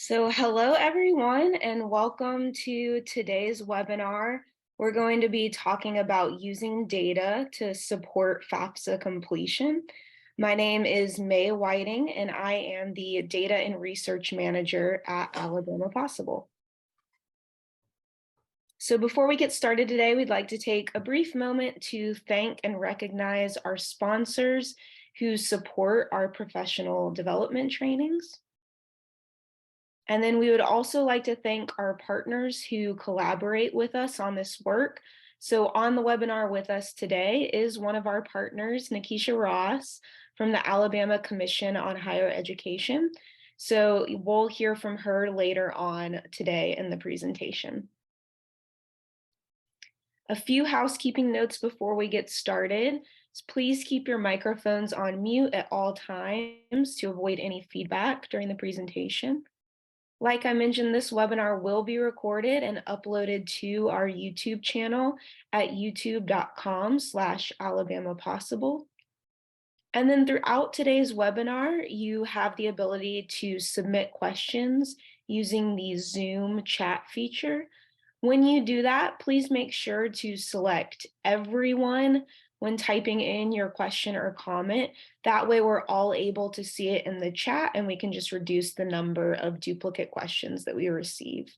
Hello everyone, and welcome to today's webinar. We're going to be talking about using data to support FAFSA completion. My name is May Whiting, and I am the Data and Research Manager at Alabama Possible. So before we get started today, we'd like to take a brief moment to thank and recognize our sponsors who support our professional development trainings. And then we would also like to thank our partners who collaborate with us on this work. So on the webinar with us today is one of our partners, Nikisha Ross from the Alabama Commission on Higher Education. So we'll hear from her later on today in the presentation. A few housekeeping notes before we get started. Please keep your microphones on mute at all times to avoid any feedback during the presentation. Like I mentioned, this webinar will be recorded and uploaded to our YouTube channel at youtube.com/alabamapossible. And then throughout today's webinar, you have the ability to submit questions using the Zoom chat feature. When you do that, please make sure to select everyone when typing in your question or comment. That way we're all able to see it in the chat and we can just reduce the number of duplicate questions that we receive.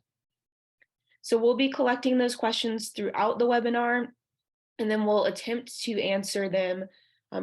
So we'll be collecting those questions throughout the webinar, and then we'll attempt to answer them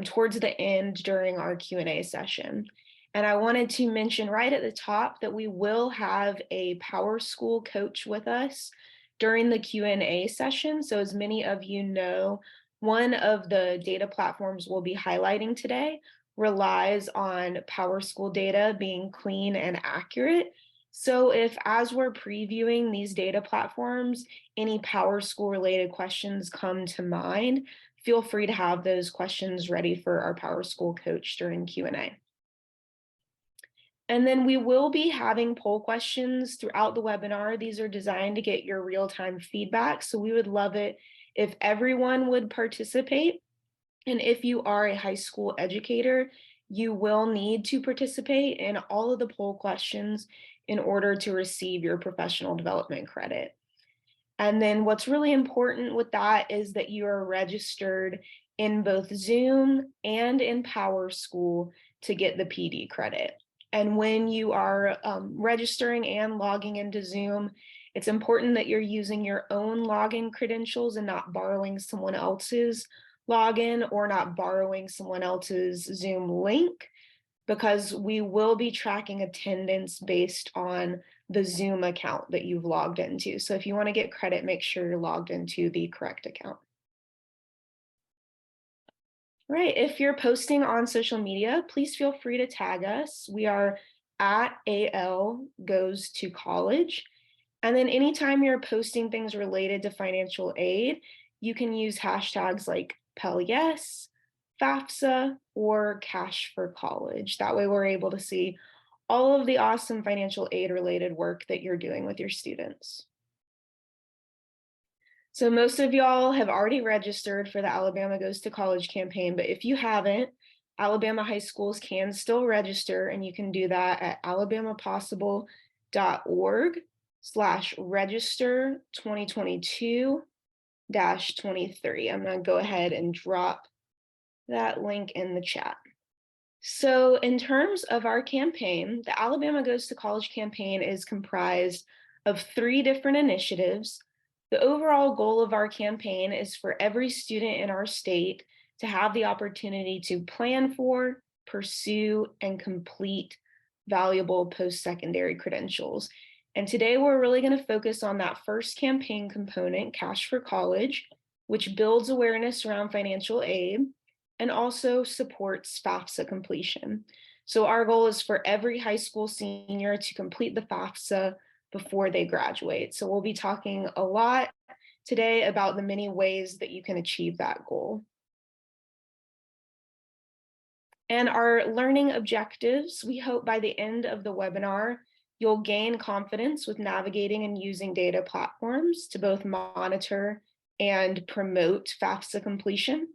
towards the end during our Q&A session. And I wanted to mention right at the top that we will have a PowerSchool coach with us during the Q&A session. So as many of you know, one of the data platforms we'll be highlighting today relies on PowerSchool data being clean and accurate. So if, as we're previewing these data platforms, any PowerSchool related questions come to mind, feel free to have those questions ready for our PowerSchool coach during Q&A. And then we will be having poll questions throughout the webinar. These are designed to get your real-time feedback. So we would love it if everyone would participate. And if you are a high school educator, you will need to participate in all of the poll questions in order to receive your professional development credit. And then what's really important with that is that you are registered in both Zoom and in PowerSchool to get the PD credit. And when you are registering and logging into Zoom, it's important that you're using your own login credentials and not borrowing someone else's login or not borrowing someone else's Zoom link, because we will be tracking attendance based on the Zoom account that you've logged into. So if you want to get credit, make sure you're logged into the correct account. Right, if you're posting on social media, please feel free to tag us. We are at AL Goes to College. And then anytime you're posting things related to financial aid, you can use hashtags like PELYes, FAFSA, or Cash for College. That way we're able to see all of the awesome financial aid related work that you're doing with your students. So most of y'all have already registered for the Alabama Goes to College campaign, but if you haven't, Alabama high schools can still register, and you can do that at alabamapossible.org/register 2022-23. I'm going to go ahead and drop that link in the chat. So in terms of our campaign, the Alabama Goes to College campaign is comprised of 3 different initiatives. The overall goal of our campaign is for every student in our state to have the opportunity to plan for, pursue, and complete valuable post-secondary credentials. And today we're really going to focus on that first campaign component, Cash for College, which builds awareness around financial aid and also supports FAFSA completion. So our goal is for every high school senior to complete the FAFSA before they graduate. So we'll be talking a lot today about the many ways that you can achieve that goal. And our learning objectives, we hope by the end of the webinar, you'll gain confidence with navigating and using data platforms to both monitor and promote FAFSA completion.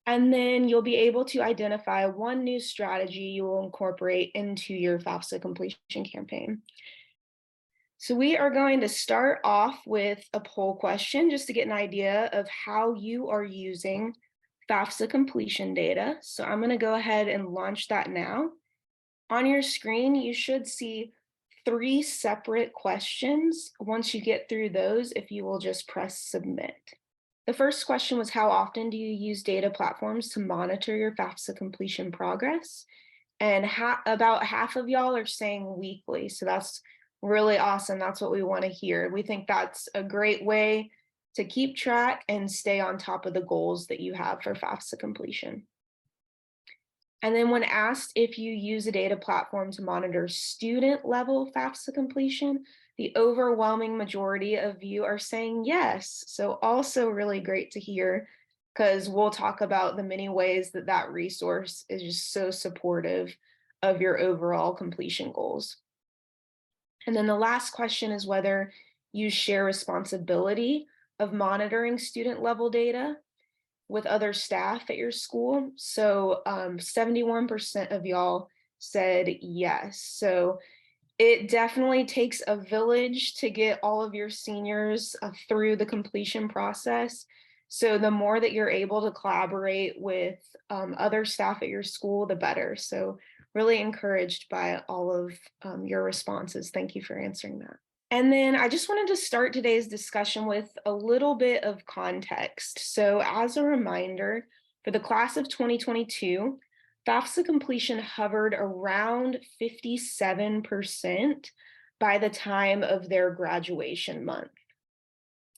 And then you'll be able to identify one new strategy you will incorporate into your FAFSA completion campaign. So we are going to start off with a poll question just to get an idea of how you are using FAFSA completion data. So I'm going to go ahead and launch that now. On your screen, you should see 3 separate questions. Once you get through those, if you will just press submit. The first question was, how often do you use data platforms to monitor your FAFSA completion progress? And about half of y'all are saying weekly. So that's really awesome. That's what we want to hear. We think that's a great way to keep track and stay on top of the goals that you have for FAFSA completion. And then when asked if you use a data platform to monitor student level FAFSA completion, the overwhelming majority of you are saying yes. So also really great to hear, because we'll talk about the many ways that that resource is just so supportive of your overall completion goals. And then the last question is whether you share responsibility of monitoring student level data with other staff at your school. So 71% of y'all said yes. So it definitely takes a village to get all of your seniors through the completion process. So the more that you're able to collaborate with other staff at your school, the better. So really encouraged by all of your responses. Thank you for answering that. And then I just wanted to start today's discussion with a little bit of context. So as a reminder, for the class of 2022, FAFSA completion hovered around 57% by the time of their graduation month.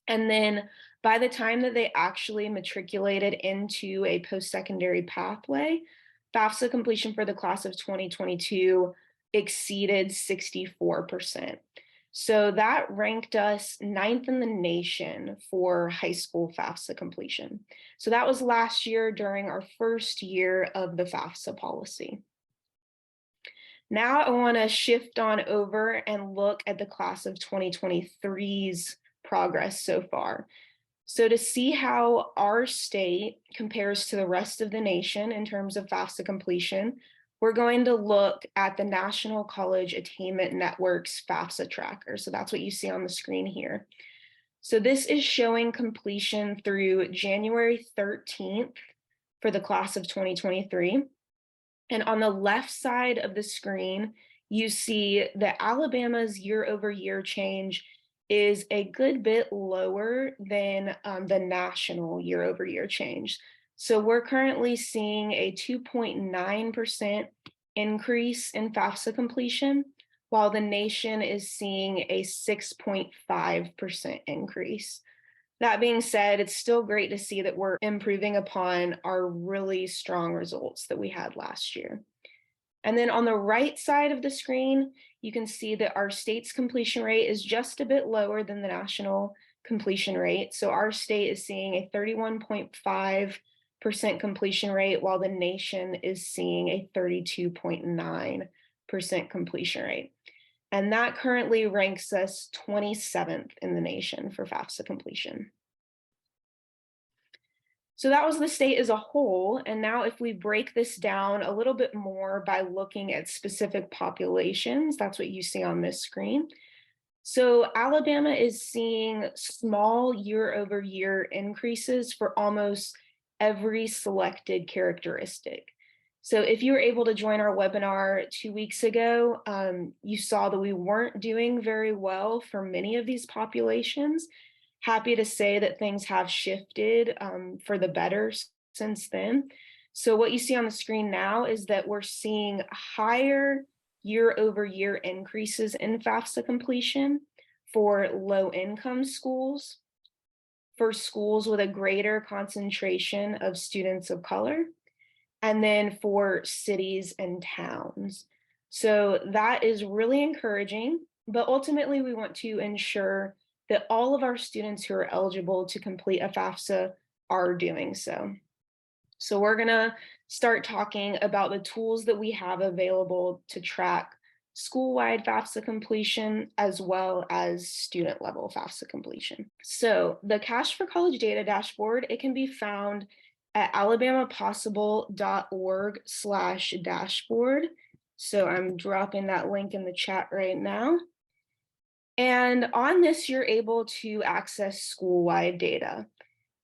And then by the time that they actually matriculated into a post-secondary pathway, FAFSA completion for the class of 2022 exceeded 64%. So that ranked us 9th in the nation for high school FAFSA completion. So that was last year during our first year of the FAFSA policy. Now I want to shift on over and look at the class of 2023's progress so far. So to see how our state compares to the rest of the nation in terms of FAFSA completion, we're going to look at the National College Attainment Network's FAFSA tracker. So that's what you see on the screen here. So this is showing completion through January 13th for the class of 2023. And on the left side of the screen, you see that Alabama's year-over-year change is a good bit lower than the national year-over-year change. So we're currently seeing a 2.9% increase in FAFSA completion, while the nation is seeing a 6.5% increase. That being said, it's still great to see that we're improving upon our really strong results that we had last year. And then on the right side of the screen, you can see that our state's completion rate is just a bit lower than the national completion rate. So our state is seeing a 31.5% completion rate, while the nation is seeing a 32.9% completion rate. And that currently ranks us 27th in the nation for FAFSA completion. So that was the state as a whole. And now if we break this down a little bit more by looking at specific populations, that's what you see on this screen. So Alabama is seeing small year-over-year increases for almost every selected characteristic. So if you were able to join our webinar 2 weeks ago, you saw that we weren't doing very well for many of these populations. Happy to say that things have shifted for the better since then. So what you see on the screen now is that we're seeing higher year-over-year increases in FAFSA completion for low-income schools, for schools with a greater concentration of students of color, and then for cities and towns. So that is really encouraging, but ultimately we want to ensure that all of our students who are eligible to complete a FAFSA are doing so. So we're gonna start talking about the tools that we have available to track school-wide FAFSA completion as well as student-level FAFSA completion. So the Cash for College data dashboard, it can be found at alabamapossible.org/dashboard. So I'm dropping that link in the chat right now. And on this, you're able to access school-wide data.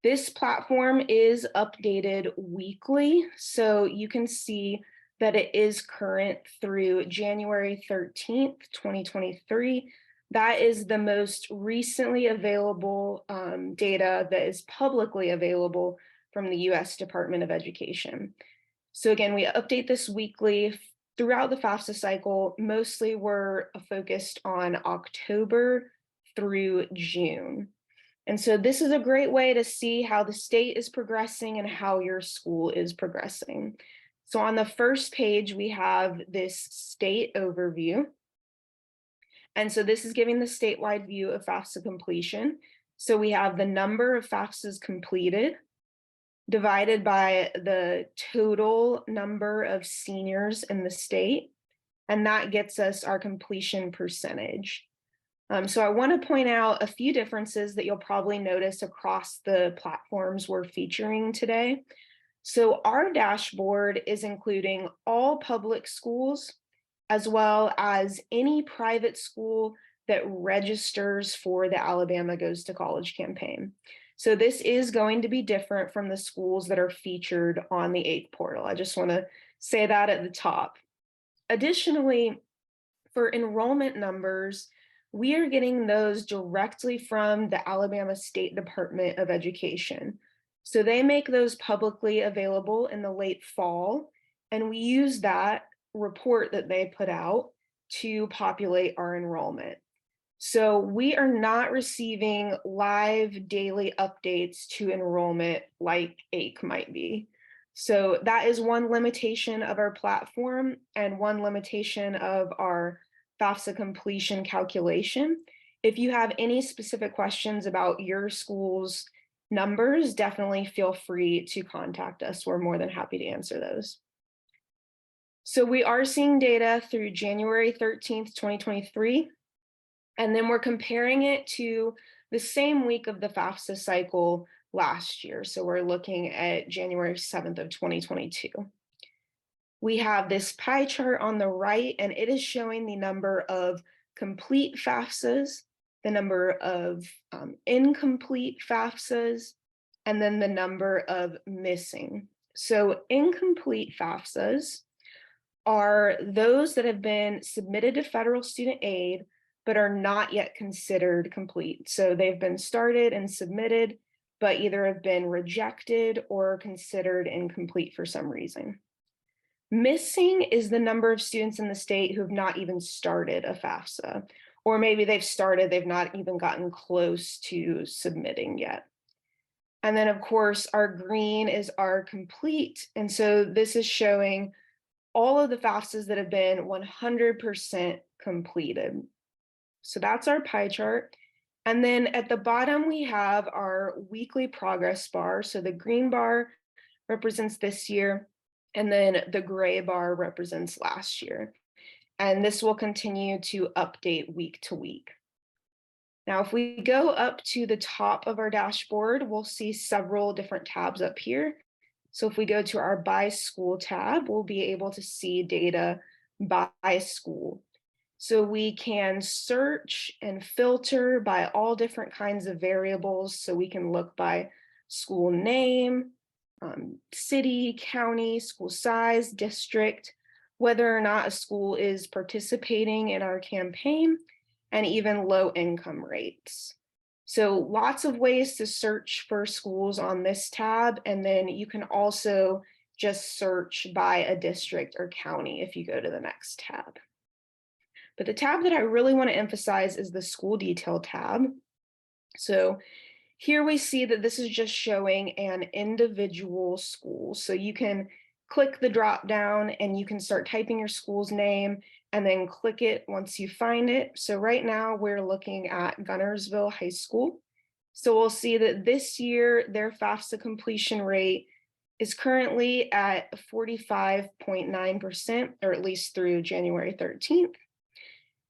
This platform is updated weekly, so you can see that it is current through January 13th, 2023. That is the most recently available data that is publicly available from the US Department of Education. So again, we update this weekly throughout the FAFSA cycle. Mostly we're focused on October through June. And so this is a great way to see how the state is progressing and how your school is progressing. So on the first page, we have this state overview. And so this is giving the statewide view of FAFSA completion. So we have the number of FAFSAs completed divided by the total number of seniors in the state. And that gets us our completion percentage. So I want to point out a few differences that you'll probably notice across the platforms we're featuring today. So our dashboard is including all public schools, as well as any private school that registers for the Alabama Goes to College campaign. So this is going to be different from the schools that are featured on the AIC portal. I just want to say that at the top. Additionally, for enrollment numbers, we are getting those directly from the Alabama State Department of Education. So they make those publicly available in the late fall, and we use that report that they put out to populate our enrollment. So we are not receiving live daily updates to enrollment like AIC might be. So that is one limitation of our platform and one limitation of our FAFSA completion calculation. If you have any specific questions about your school's numbers, definitely feel free to contact us. We're more than happy to answer those. So we are seeing data through January 13th, 2023, and then we're comparing it to the same week of the FAFSA cycle last year. So we're looking at January 7th of 2022. We have this pie chart on the right, and it is showing the number of complete FAFSAs, the number of incomplete FAFSAs, and then the number of missing. So incomplete FAFSAs are those that have been submitted to federal student aid, but are not yet considered complete. So they've been started and submitted, but either have been rejected or considered incomplete for some reason. Missing is the number of students in the state who have not even started a FAFSA, or maybe they've started, they've not even gotten close to submitting yet. And then of course, our green is our complete. And so this is showing all of the FAFSAs that have been 100% completed. So that's our pie chart. And then at the bottom, we have our weekly progress bar. So the green bar represents this year, and then the gray bar represents last year. And this will continue to update week to week. Now, if we go up to the top of our dashboard, we'll see several different tabs up here. So if we go to our by school tab, we'll be able to see data by school. So we can search and filter by all different kinds of variables. So we can look by school name, city, county, school size, district, whether or not a school is participating in our campaign, and even low income rates. So lots of ways to search for schools on this tab. And then you can also just search by a district or county if you go to the next tab. But the tab that I really want to emphasize is the school detail tab. So here we see that this is just showing an individual school. So you can click the drop down and you can start typing your school's name and then click it once you find it. So right now we're looking at Gunnersville High School. So we'll see that this year their FAFSA completion rate is currently at 45.9%, or at least through January 13th.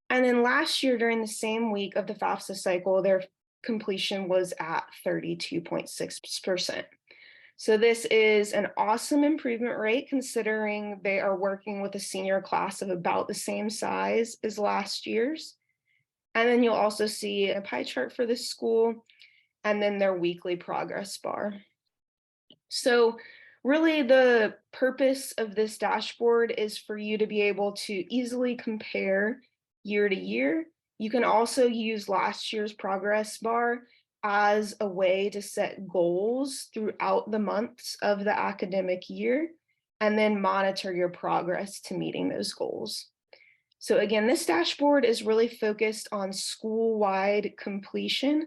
And then last year during the same week of the FAFSA cycle, their completion was at 32.6%. So this is an awesome improvement rate considering they are working with a senior class of about the same size as last year's. And then you'll also see a pie chart for this school and then their weekly progress bar. So really the purpose of this dashboard is for you to be able to easily compare year to year. You can also use last year's progress bar as a way to set goals throughout the months of the academic year and then monitor your progress to meeting those goals. So again, this dashboard is really focused on school-wide completion,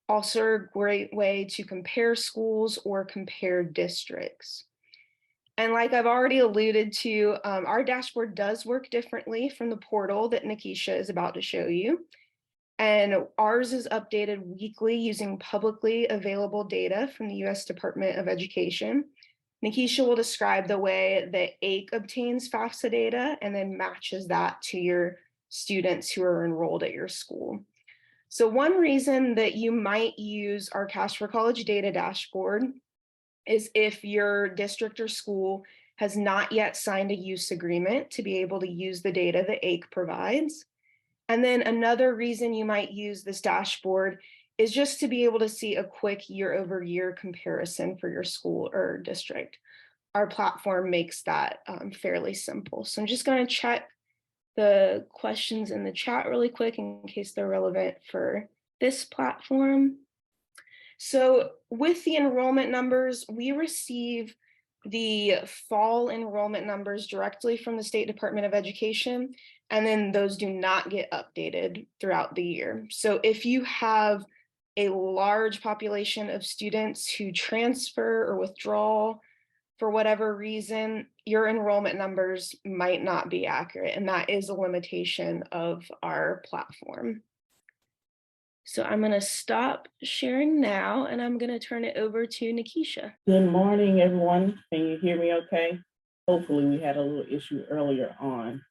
also a great way to compare schools or compare districts. And like I've already alluded to, our dashboard does work differently from the portal that Nikisha is about to show you. And ours is updated weekly using publicly available data from the US Department of Education. Nikisha will describe the way that AIC obtains FAFSA data and then matches that to your students who are enrolled at your school. So one reason that you might use our Cash for College data dashboard is if your district or school has not yet signed a use agreement to be able to use the data that AIC provides. And then another reason you might use this dashboard is just to be able to see a quick year-over-year comparison for your school or district. Our platform makes that fairly simple. So I'm just going to check the questions in the chat really quick in case they're relevant for this platform. So with the enrollment numbers, we receive the fall enrollment numbers directly from the State Department of Education, and then those do not get updated throughout the year. So if you have a large population of students who transfer or withdraw for whatever reason, your enrollment numbers might not be accurate, and that is a limitation of our platform. So I'm going to stop sharing now, and I'm going to turn it over to Nikisha. Good morning, everyone. Can you hear me okay? Hopefully we had a little issue earlier on,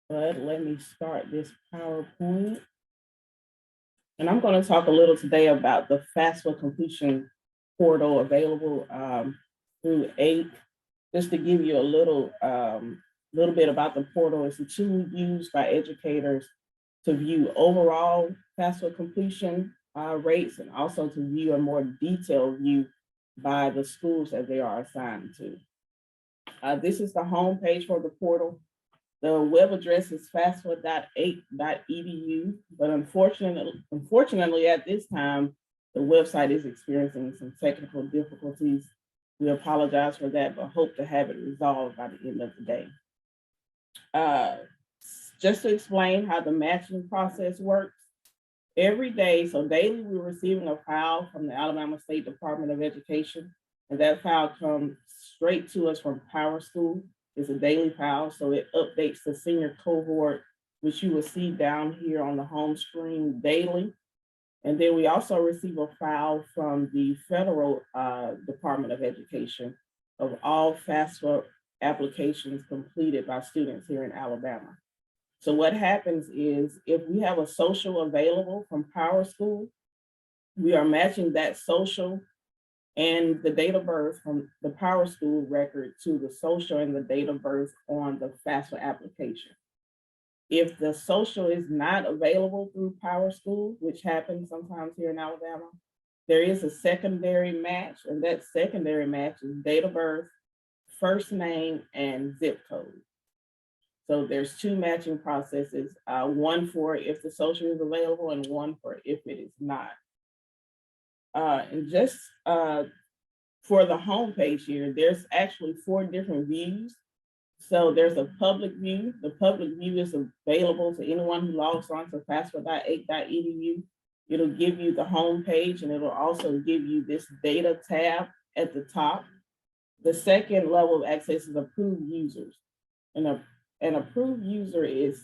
but let me start this PowerPoint. And I'm going to talk a little today about the FAFSA completion portal available through AIC. Just to give you a little bit about the portal, it's a tool used by educators to view overall FAFSA completion rates and also to view a more detailed view by the schools that they are assigned to. This is the home page for the portal. The web address is fafsa.aic.edu, but unfortunately at this time, the website is experiencing some technical difficulties. We apologize for that, but hope to have it resolved by the end of the day. Just to explain how the matching process works, every day, so daily, we're receiving a file from the Alabama State Department of Education, and that file comes straight to us from PowerSchool. It's a daily file, so it updates the senior cohort, which you will see down here on the home screen daily. And then we also receive a file from the Federal Department of Education of all FAFSA applications completed by students here in Alabama. So what happens is if we have a social available from PowerSchool, we are matching that social and the date of birth from the PowerSchool record to the social and the date of birth on the FAFSA application. If the social is not available through PowerSchool, which happens sometimes here in Alabama, there is a secondary match, and that secondary match is date of birth, first name, and zip code. So there's two matching processes, one for if the social is available and one for if it is not. And just for the homepage here, there's actually 4 different views. So there's a public view. The public view is available to anyone who logs on to fafsa.aic.edu. It'll give you the homepage, and it'll also give you this data tab at the top. The second level of access is approved users. And an approved user is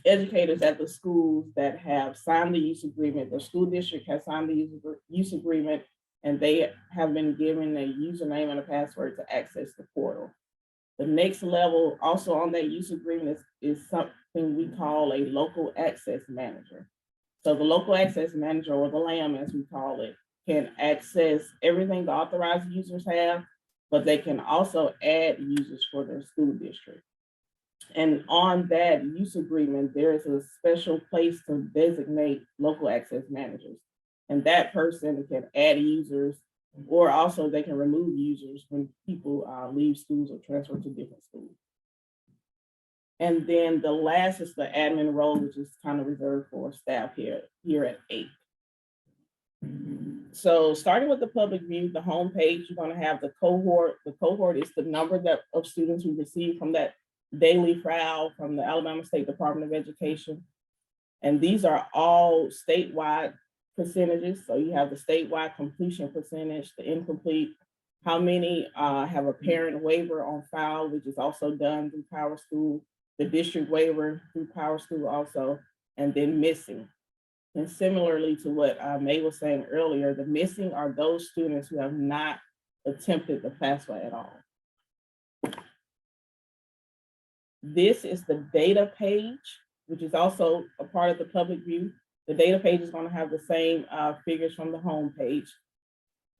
educators at the schools that have signed the use agreement. The school district has signed the use agreement, and they have been given a username and a password to access the portal. The next level also on that use agreement is something we call a local access manager. So the local access manager, or the LAM as we call it, can access everything the authorized users have, but they can also add users for their school district. And on that use agreement, there is a special place to designate local access managers. And that person can add users, or also they can remove users when people leave schools or transfer to different schools. And then the last is the admin role, which is kind of reserved for staff here at 8. So starting with the public view, the home page, you're going to have the cohort. The cohort is the number of students we receive from that daily file from the Alabama State Department of Education. And these are all statewide percentages. So you have the statewide completion percentage, the incomplete, how many have a parent waiver on file, which is also done through Power School, the district waiver through Power School also, and then missing. And similarly to what May was saying earlier, the missing are those students who have not attempted the FAFSA at all. This is the data page, which is also a part of the public view. The data page is going to have the same figures from the home page,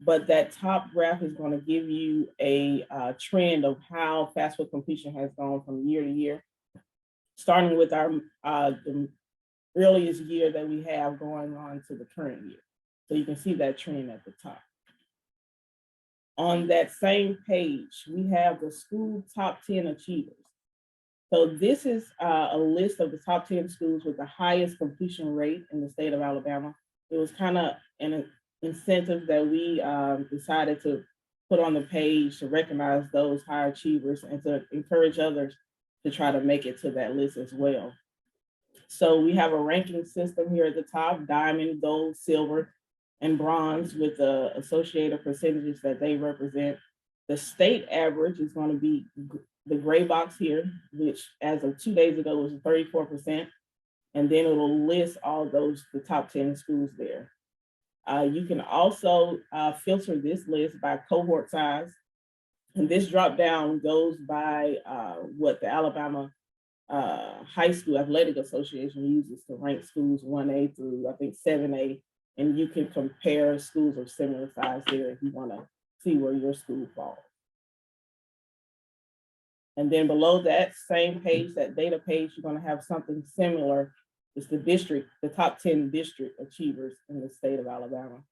but that top graph is going to give you a trend of how FAFSA completion has gone from year to year, starting with our the earliest year that we have going on to the current year. So you can see that trend at the top. On that same page, we have the school top 10 achievers. So this is a list of the top 10 schools with the highest completion rate in the state of Alabama. It was kind of an incentive that we decided to put on the page to recognize those high achievers and to encourage others to try to make it to that list as well. So we have a ranking system here at the top: diamond, gold, silver, and bronze, with the associated percentages that they represent. The state average is going to be the gray box here, which as of 2 days ago was 34%. And then it'll list all those, the top 10 schools there. You can also filter this list by cohort size. And this drop down goes by what the Alabama High School Athletic Association uses to rank schools 1A through, I think, 7A. And you can compare schools of similar size there if you want to see where your school falls. And then below that same page, that data page, you're going to have something similar. It's the district, the top 10 district achievers in the state of Alabama.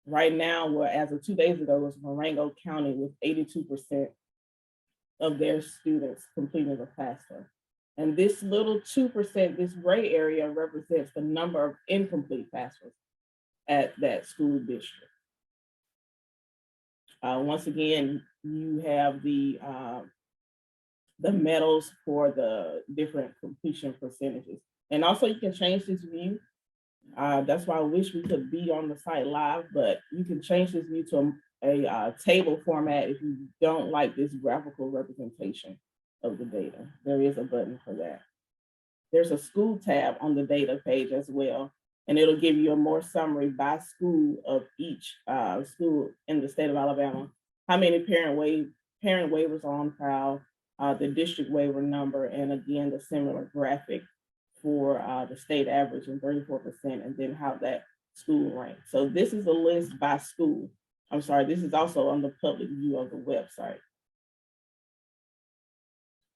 Right now, well, as of 2 days ago, was Marengo County with 82% of their students completing the FAFSA. And this little 2%, this gray area, represents the number of incomplete FAFSAs at that school district. Once again, you have the medals for the different completion percentages. And also you can change this view. That's why I wish we could be on the site live, but you can change this view to a table format if you don't like this graphical representation of the data. There is a button for that. There's a school tab on the data page as well, and it'll give you a more summary by school of each school in the state of Alabama, how many parent waivers are on file, the district waiver number, and again, the similar graphic for the state average and 34%, and then how that school ranks. So this is a list by school. I'm sorry, this is also on the public view of the website.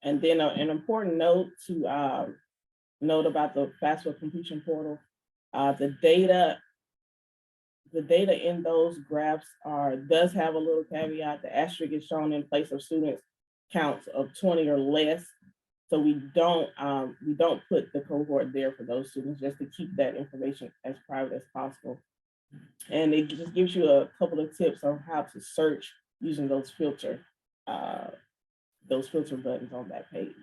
And then an important note to note about the FAFSA completion portal, the data in those graphs does have a little caveat. The asterisk is shown in place of students counts of 20 or less. So we don't put the cohort there for those students, just to keep that information as private as possible. And it just gives you a couple of tips on how to search using those filter buttons on that page.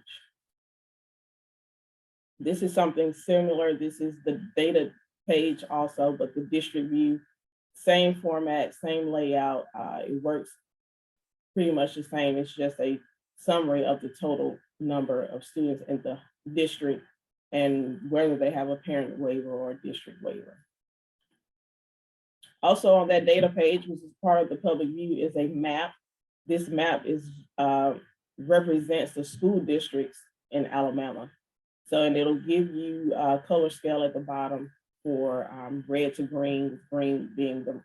This is something similar. This is the data page also, but the district view, same format, same layout. It works pretty much the same. It's just a summary of the total number of students in the district and whether they have a parent waiver or a district waiver. Also on that data page, which is part of the public view, is a map. This map represents the school districts in Alabama. So, and it'll give you a color scale at the bottom for red to green, with green being the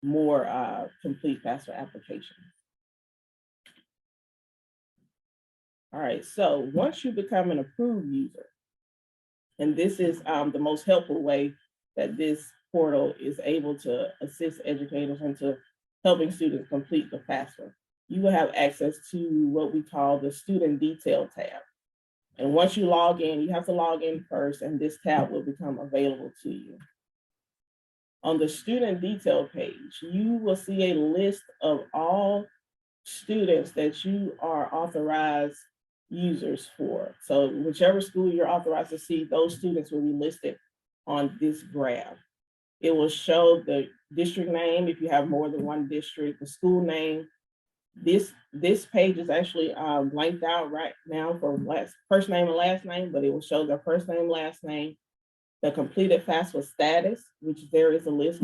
more complete FAFSA applications. All right, so once you become an approved user, and this is the most helpful way that this portal is able to assist educators into helping students complete the FAFSA, you will have access to what we call the student detail tab. And once you log in, you have to log in first, and this tab will become available to you. On the student detail page, you will see a list of all students that you are authorized users for. So whichever school you're authorized to see, those students will be listed on this graph. It will show the district name if you have more than one district, the school name. This page is actually blanked out right now for first name and last name, but it will show their first name, last name, the completed FAFSA status, which there is a list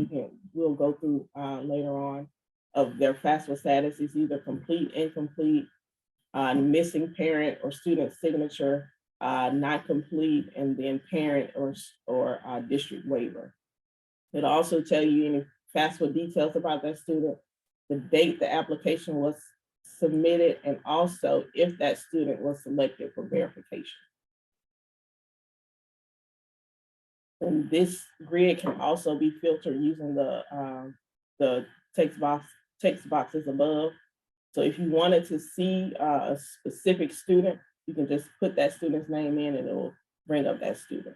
we'll go through later on of their FAFSA status. Is either complete, incomplete, missing parent or student signature, not complete, and then parent or district waiver. It'll also tell you any FAFSA details about that student, the date the application was submitted, and also if that student was selected for verification. And this grid can also be filtered using the text boxes above. So if you wanted to see a specific student, you can just put that student's name in and it will bring up that student.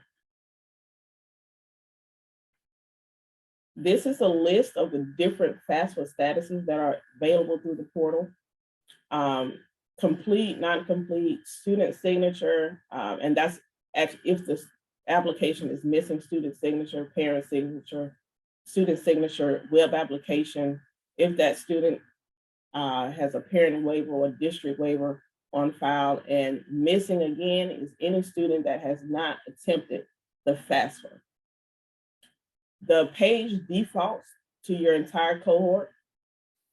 This is a list of the different FAFSA statuses that are available through the portal. Complete, non-complete, student signature, and that's if the application is missing student signature, parent signature, student signature, web application, if that student has a parent waiver or district waiver on file, and missing again is any student that has not attempted the FAFSA. The page defaults to your entire cohort.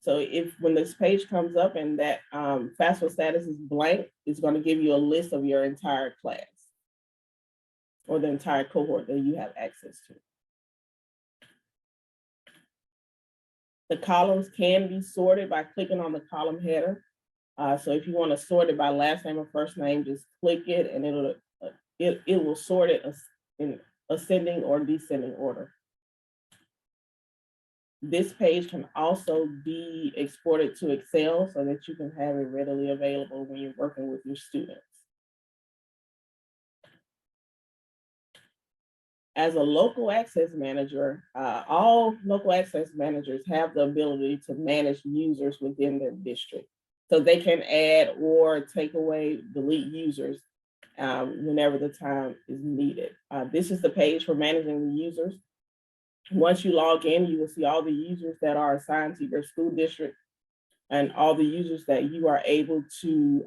So when this page comes up and that FAFSA status is blank, it's going to give you a list of your entire class or the entire cohort that you have access to. The columns can be sorted by clicking on the column header. So if you want to sort it by last name or first name, just click it and it will sort it in ascending or descending order. This page can also be exported to Excel so that you can have it readily available when you're working with your students. As a local access manager, all local access managers have the ability to manage users within their district. So they can add or take away, delete users whenever the time is needed. This is the page for managing the users. Once you log in, you will see all the users that are assigned to your school district and all the users that you are able to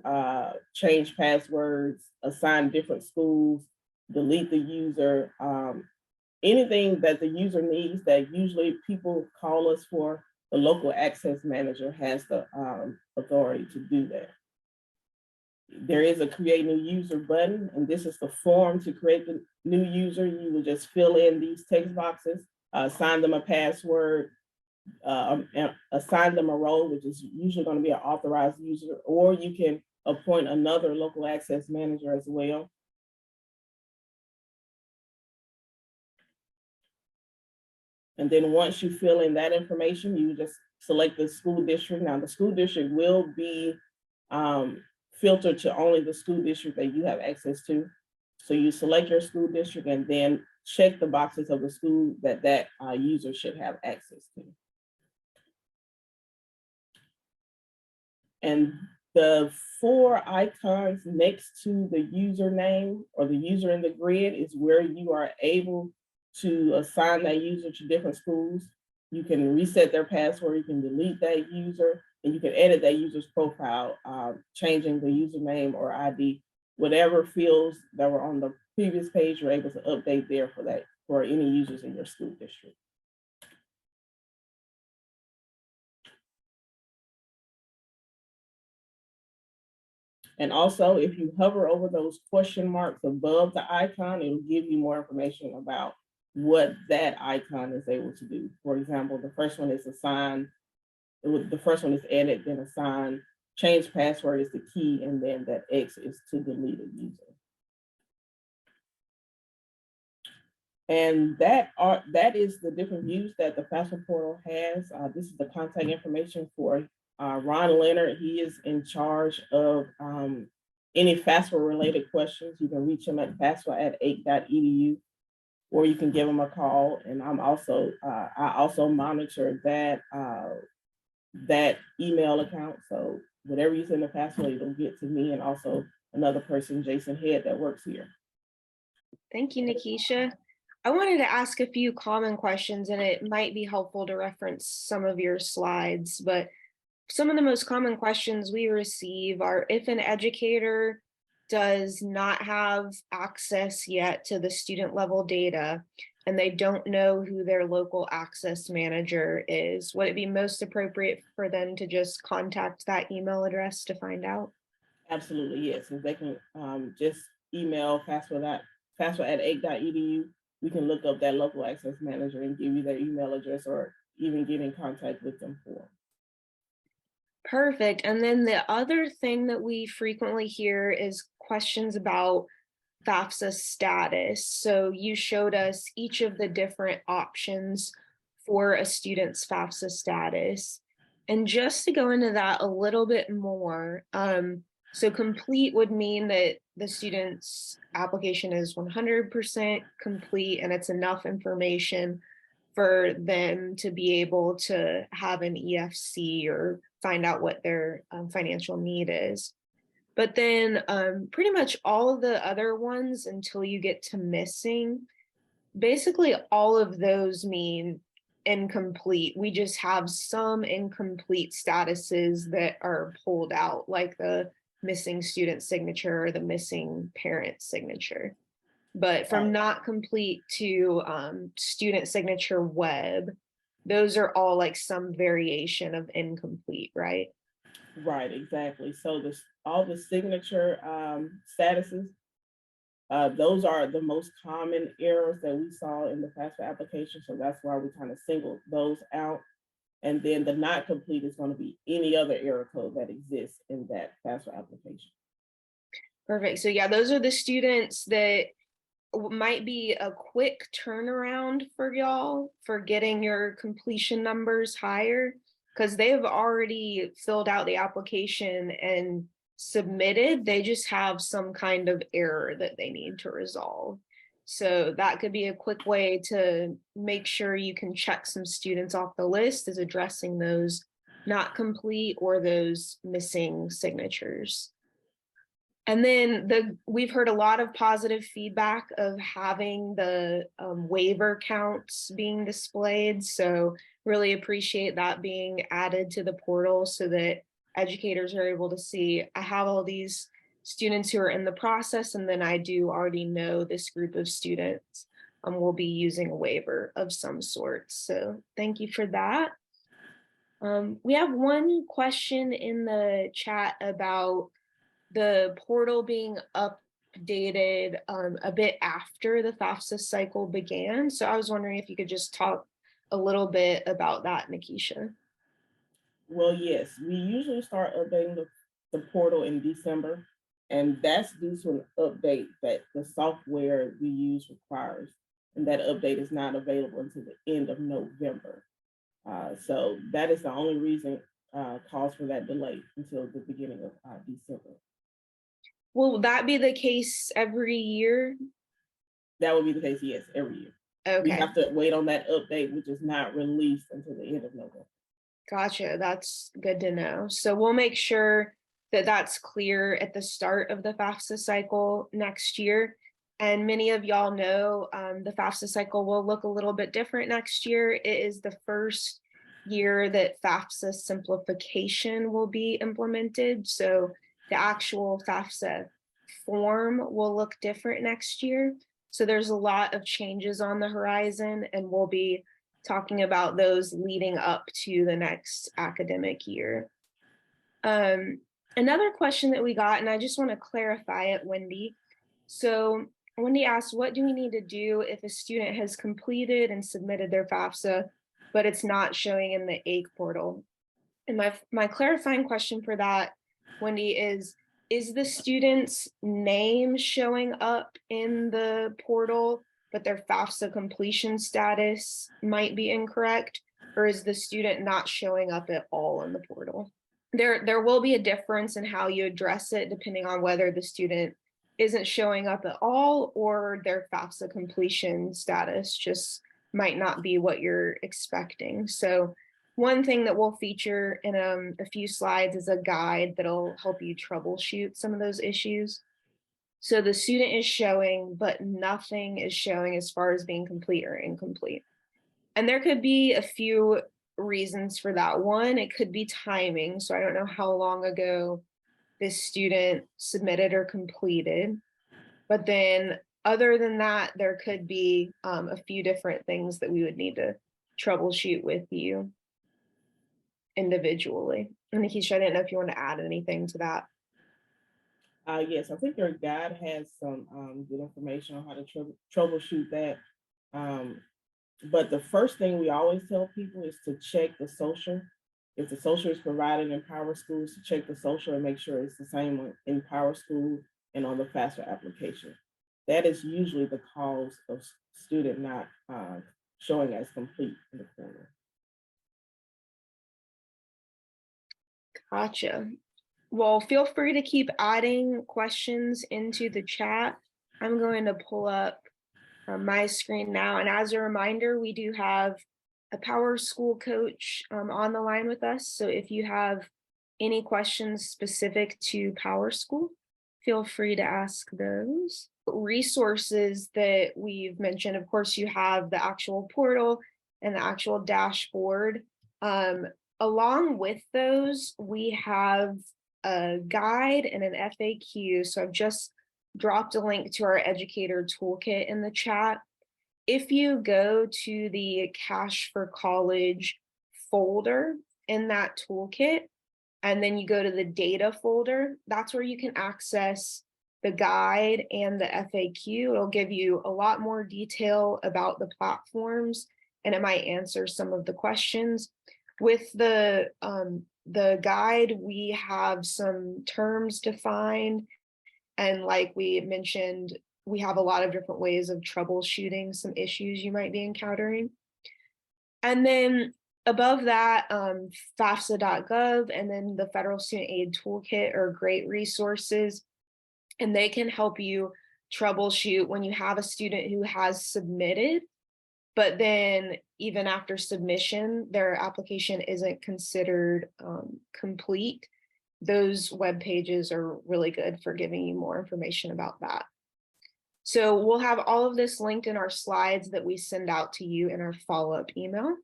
change passwords, assign different schools, delete the user, anything that the user needs that usually people call us for, the local access manager has the authority to do that. There is a create new user button, and this is the form to create the new user. You will just fill in these text boxes, assign them a password, and assign them a role, which is usually going to be an authorized user, or you can appoint another local access manager as well. And then once you fill in that information, you just select the school district. Now the school district will be filtered to only the school district that you have access to. So you select your school district and then check the boxes of the school that user should have access to. And the 4 icons next to the username or the user in the grid is where you are able to assign that user to different schools. You can reset their password, you can delete that user, and you can edit that user's profile, changing the username or ID, whatever fields that were on the previous page, you're able to update there for any users in your school district. And also, if you hover over those question marks above the icon, it'll give you more information about what that icon is able to do. For example, the first one is assign, the first one is edit, then assign, change password is the key, and then that X is to delete a user. And that is the different views that the FAFSA portal has. This is the contact information for Ron Leonard. He is in charge of any FAFSA related questions. You can reach him at FAFSA@ake.edu, or you can give him a call. And I also monitor that email account. So whatever you send to FAFSA, it'll get to me and also another person, Jason Head, that works here. Thank you, Nikisha. I wanted to ask a few common questions, and it might be helpful to reference some of your slides, but some of the most common questions we receive are if an educator does not have access yet to the student level data and they don't know who their local access manager is, would it be most appropriate for them to just contact that email address to find out? Absolutely, yes. If they can just email FAFSA@ake.edu, we can look up that local access manager and give you their email address or even get in contact with them for. Perfect. And then the other thing that we frequently hear is questions about FAFSA status. So you showed us each of the different options for a student's FAFSA status. And just to go into that a little bit more, so complete would mean that the student's application is 100% complete and it's enough information for them to be able to have an EFC or find out what their financial need is. But then pretty much all of the other ones until you get to missing, basically all of those mean incomplete. We just have some incomplete statuses that are pulled out, like the missing student signature or the missing parent signature. But from not complete to student signature web, those are all like some variation of incomplete, right? Right, exactly. So all the signature statuses, those are the most common errors that we saw in the FAFSA application. So that's why we kind of singled those out. And then the not complete is going to be any other error code that exists in that FAFSA application. Perfect. So yeah, those are the students that might be a quick turnaround for y'all for getting your completion numbers higher, because they've already filled out the application and submitted. They just have some kind of error that they need to resolve. So that could be a quick way to make sure you can check some students off the list, is addressing those not complete or those missing signatures. And then we've heard a lot of positive feedback of having the waiver counts being displayed. So really appreciate that being added to the portal so that educators are able to see, I have all these students who are in the process, and then I do already know this group of students will be using a waiver of some sort. So thank you for that. We have one question in the chat about the portal being updated a bit after the FAFSA cycle began. So I was wondering if you could just talk a little bit about that, Nikisha. Well, yes, we usually start updating the portal in December, and that's due to an update that the software we use requires. And that update is not available until the end of November. So that is the only reason calls for that delay until the beginning of December. Will that be the case every year? That would be the case, yes, every year. Okay. We have to wait on that update, which is not released until the end of November. Gotcha. That's good to know. So we'll make sure that that's clear at the start of the FAFSA cycle next year. And many of y'all know the FAFSA cycle will look a little bit different next year. It is the first year that FAFSA simplification will be implemented. So the actual FAFSA form will look different next year. So there's a lot of changes on the horizon, and we'll be talking about those leading up to the next academic year. Another question that we got, and I just want to clarify it, Wendy. So Wendy asked, what do we need to do if a student has completed and submitted their FAFSA, but it's not showing in the AIC portal? And my clarifying question for that, Wendy, is the student's name showing up in the portal, but their FAFSA completion status might be incorrect? Or is the student not showing up at all in the portal? There will be a difference in how you address it depending on whether the student isn't showing up at all or their FAFSA completion status just might not be what you're expecting. So one thing that we'll feature in a few slides is a guide that'll help you troubleshoot some of those issues. So the student is showing, but nothing is showing as far as being complete or incomplete. And there could be a few reasons for that. One, it could be timing. So I don't know how long ago this student submitted or completed. But then other than that, there could be a few different things that we would need to troubleshoot with you individually. And Nikisha, I didn't know if you want to add anything to that. Yes, I think your guide has some good information on how to troubleshoot that. But the first thing we always tell people is to check the social. If the social is provided in Power Schools, to check the social and make sure it's the same one in Power School and on the FAFSA application. That is usually the cause of student not showing as complete in the portal. Gotcha. Well, feel free to keep adding questions into the chat. I'm going to pull up my screen now. And as a reminder, we do have a Power School coach on the line with us. So if you have any questions specific to Power School, feel free to ask those. Resources that we've mentioned, of course, you have the actual portal and the actual dashboard. Along with those, we have a guide and an FAQ. So I've just dropped a link to our educator toolkit in the chat. If you go to the Cash for College folder in that toolkit, and then you go to the data folder, that's where you can access the guide and the FAQ. It'll give you a lot more detail about the platforms, and it might answer some of the questions. With the guide, we have some terms defined. And like we mentioned, we have a lot of different ways of troubleshooting some issues you might be encountering. And then above that, FAFSA.gov and then the Federal Student Aid Toolkit are great resources, and they can help you troubleshoot when you have a student who has submitted, but then even after submission, their application isn't considered complete. Those web pages are really good for giving you more information about that. So we'll have all of this linked in our slides that we send out to you in our follow-up email.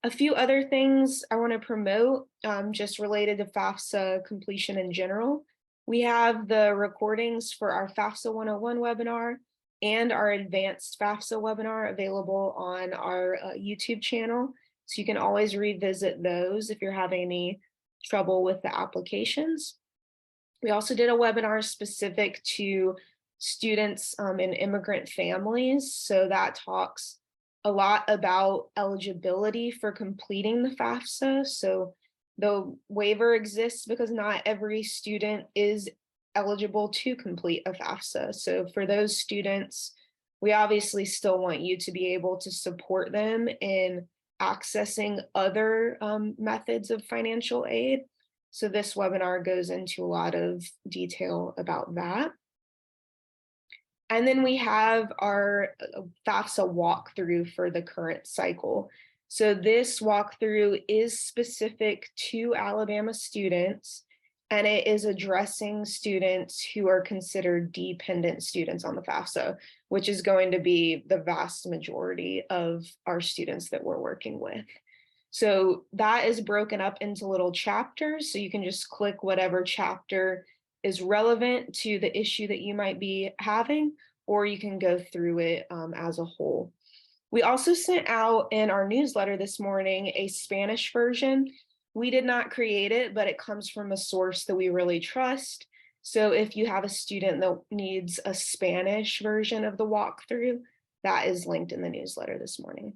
A few other things I want to promote just related to FAFSA completion in general. We have the recordings for our FAFSA 101 webinar and our advanced FAFSA webinar available on our YouTube channel. So you can always revisit those if you're having any trouble with the applications. We also did a webinar specific to students in immigrant families. So that talks a lot about eligibility for completing the FAFSA. So the waiver exists because not every student is eligible to complete a FAFSA. So for those students, we obviously still want you to be able to support them in accessing other methods of financial aid. So this webinar goes into a lot of detail about that. And then we have our FAFSA walkthrough for the current cycle. So this walkthrough is specific to Alabama students, and it is addressing students who are considered dependent students on the FAFSA, which is going to be the vast majority of our students that we're working with. So that is broken up into little chapters. So you can just click whatever chapter is relevant to the issue that you might be having, or you can go through it as a whole. We also sent out in our newsletter this morning a Spanish version. We did not create it, but it comes from a source that we really trust. So if you have a student that needs a Spanish version of the walkthrough, that is linked in the newsletter this morning.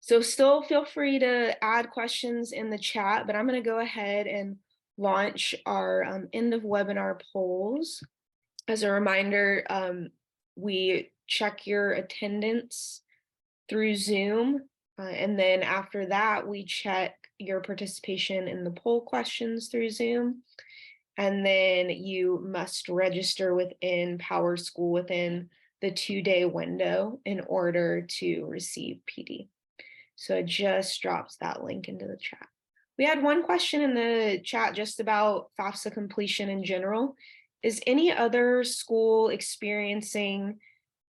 So still feel free to add questions in the chat, but I'm going to go ahead and launch our end of webinar polls. As a reminder, we check your attendance through Zoom, and then after that, we check your participation in the poll questions through Zoom. And then you must register within PowerSchool within the 2-day window in order to receive PD. So it just drops that link into the chat. We had one question in the chat just about FAFSA completion in general. Is any other school experiencing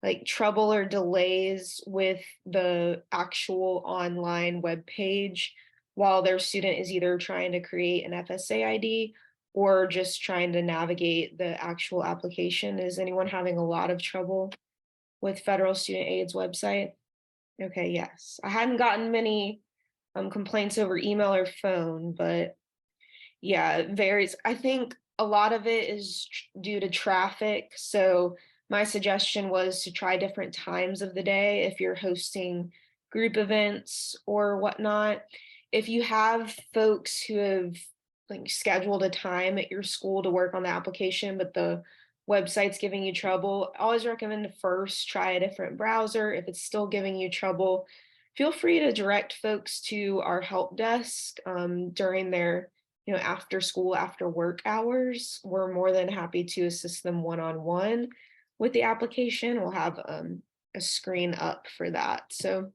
like trouble or delays with the actual online web page while their student is either trying to create an FSA ID or just trying to navigate the actual application? Is anyone having a lot of trouble with Federal Student Aid's website? Okay, yes. I hadn't gotten many complaints over email or phone, but yeah, it varies. I think a lot of it is due to traffic. So my suggestion was to try different times of the day if you're hosting group events or whatnot. If you have folks who have like scheduled a time at your school to work on the application, but the website's giving you trouble, I always recommend to first try a different browser. If it's still giving you trouble, feel free to direct folks to our help desk during their after school, after work hours. We're more than happy to assist them one-on-one with the application. We'll have a screen up for that. So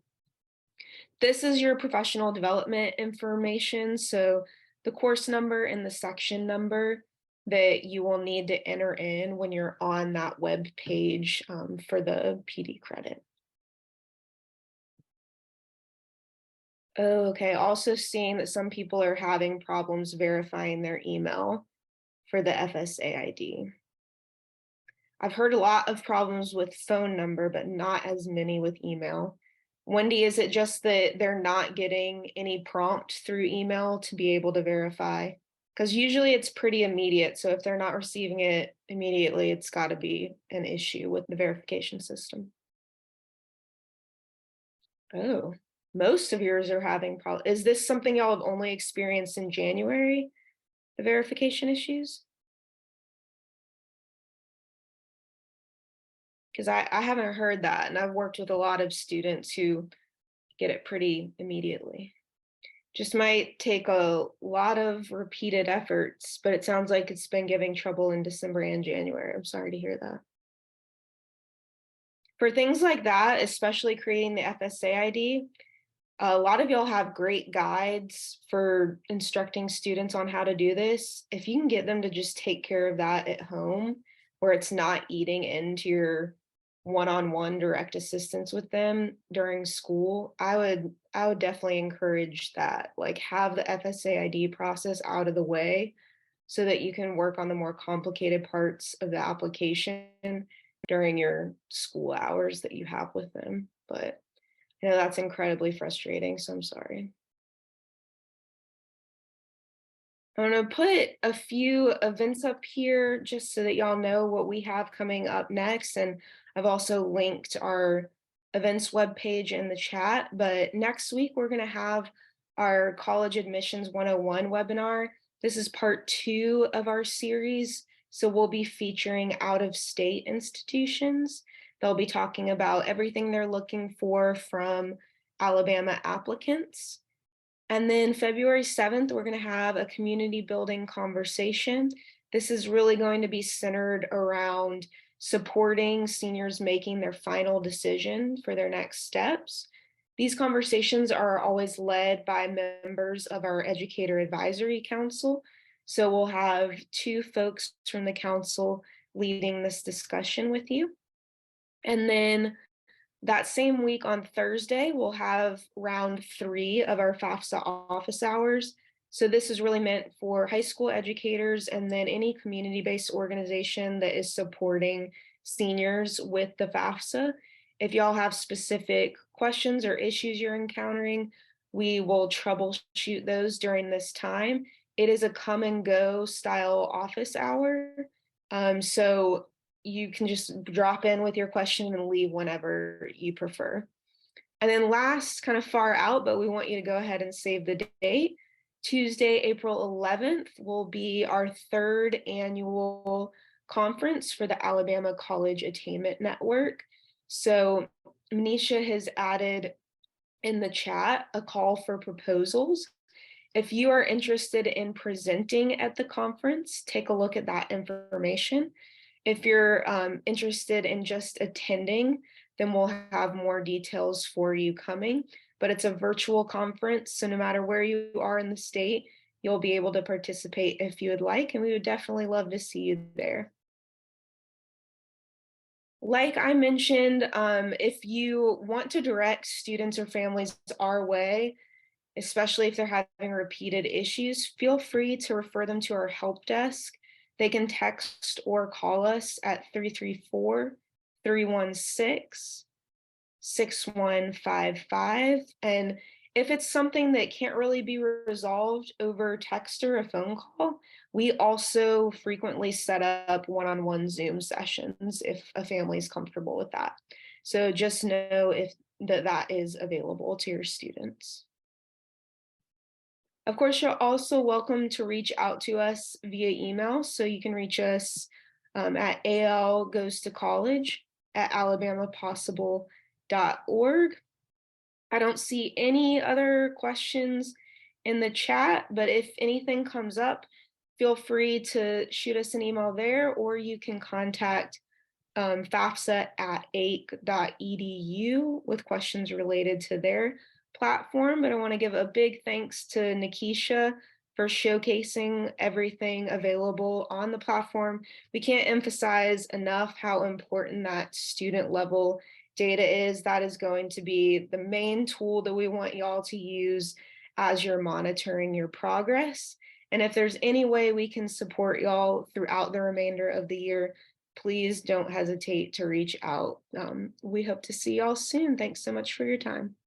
this is your professional development information. So the course number and the section number that you will need to enter in when you're on that web page for the PD credit. Okay, also seeing that some people are having problems verifying their email for the FSA ID. I've heard a lot of problems with phone number, but not as many with email. Wendy, is it just that they're not getting any prompt through email to be able to verify? Because usually it's pretty immediate. So if they're not receiving it immediately, it's got to be an issue with the verification system. Oh, most of yours are having problems. Is this something y'all have only experienced in January, the verification issues? Because I haven't heard that, and I've worked with a lot of students who get it pretty immediately. Just might take a lot of repeated efforts, but it sounds like it's been giving trouble in December and January. I'm sorry to hear that. For things like that, especially creating the FSA ID, a lot of y'all have great guides for instructing students on how to do this. If you can get them to just take care of that at home, where it's not eating into your one-on-one direct assistance with them during school, I would definitely encourage that. Like, have the FSA ID process out of the way so that you can work on the more complicated parts of the application during your school hours that you have with them. But I know that's incredibly frustrating, so I'm sorry. I'm going to put a few events up here just so that y'all know what we have coming up next. And I've also linked our events webpage in the chat. But next week, we're going to have our College Admissions 101 webinar. This is part 2 of our series. So we'll be featuring out-of-state institutions. They'll be talking about everything they're looking for from Alabama applicants. And then February 7th, we're going to have a community building conversation. This is really going to be centered around supporting seniors making their final decision for their next steps. These conversations are always led by members of our Educator Advisory Council. So we'll have 2 folks from the council leading this discussion with you. And then that same week on Thursday, we'll have round 3 of our FAFSA office hours. So this is really meant for high school educators and then any community-based organization that is supporting seniors with the FAFSA. If y'all have specific questions or issues you're encountering, we will troubleshoot those during this time. It is a come and go style office hour. So you can just drop in with your question and leave whenever you prefer. And then last, kind of far out, but we want you to go ahead and save the date. Tuesday, April 11th will be our third annual conference for the Alabama College Attainment Network. So Manisha has added in the chat a call for proposals. If you are interested in presenting at the conference, take a look at that information. If you're interested in just attending, then we'll have more details for you coming. But it's a virtual conference, so no matter where you are in the state, you'll be able to participate if you would like, and we would definitely love to see you there. Like I mentioned, if you want to direct students or families our way, especially if they're having repeated issues, feel free to refer them to our help desk. They can text or call us at 334-316-6155. And if it's something that can't really be resolved over text or a phone call, we also frequently set up one-on-one Zoom sessions if a family is comfortable with that. So just know if that is available to your students. Of course, you're also welcome to reach out to us via email. So you can reach us at algoestocollege@alabamapossible.org. I don't see any other questions in the chat, but if anything comes up, feel free to shoot us an email there, or you can contact FAFSA at ake.edu with questions related to their platform. But I want to give a big thanks to Nikisha for showcasing everything available on the platform. We can't emphasize enough how important that student level data is. That is going to be the main tool that we want y'all to use as you're monitoring your progress. And if there's any way we can support y'all throughout the remainder of the year, please don't hesitate to reach out. We hope to see y'all soon. Thanks so much for your time.